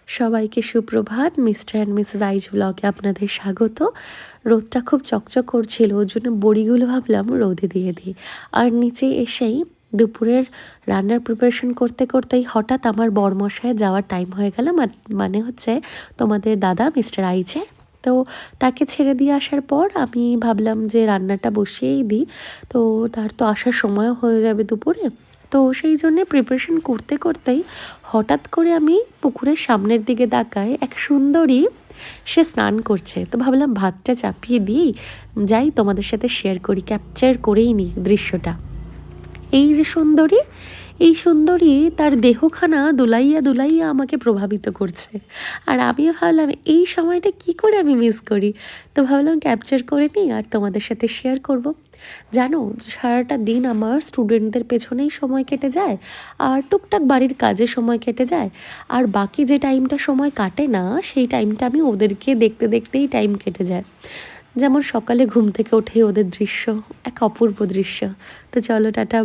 সবাইকে সুপ্রভাত। Mister and Mrs আইচ ব্লগে আপনাদের স্বাগত। রোদটা খুব চকচক করছিল, ওর জন্য বড়িগুলো ভাবলাম রোদে দিয়ে দিই। আর নিচে এসেই দুপুরের রান্নার প্রিপারেশন করতে করতেই হঠাৎ আমার বরমশায় যাওয়ার টাইম হয়ে গেল। মানে হচ্ছে তোমাদের দাদা মিস্টার আইচের। তো তাকে ছেড়ে দিয়ে আসার পর আমি ভাবলাম যে রান্নাটা বসিয়েই দিই। তো তার তো আসার সময়ও হয়ে যাবে দুপুরে। তো সেই জন্যে প্রিপারেশন করতে করতেই হঠাৎ করে আমি পুকুরের সামনের দিকে তাকাই, এক সুন্দরী সে স্নান করছে। তো ভাবলাম ভাতটা চাপিয়ে দিই, যাই তোমাদের সাথে শেয়ার করি, ক্যাপচার করেই নিই দৃশ্যটা। এই যে সুন্দরী, এই সুন্দরী তার দেহখানা দুলাইয়া দুলাইয়া আমাকে প্রভাবিত করছে। আর আমিও ভাবলাম এই সময়টা কি করে আমি মিস করি। তো ভাবলাম ক্যাপচার করে নিই আর তোমাদের সাথে শেয়ার করব। জানো, সারাটা দিন আমার স্টুডেন্টদের পেছনেই সময় কেটে যায়, আর টুকটাক বাড়ির কাজে সময় কেটে যায়। আর বাকি যে টাইমটা সময় কাটে না, সেই টাইমটা আমি ওদেরকে দেখতে দেখতেই টাইম কেটে যায়। যেমন সকালে ঘুম থেকে উঠে ওদের দৃশ্য, এক অপূর্ব দৃশ্য। তো চলো টাটা।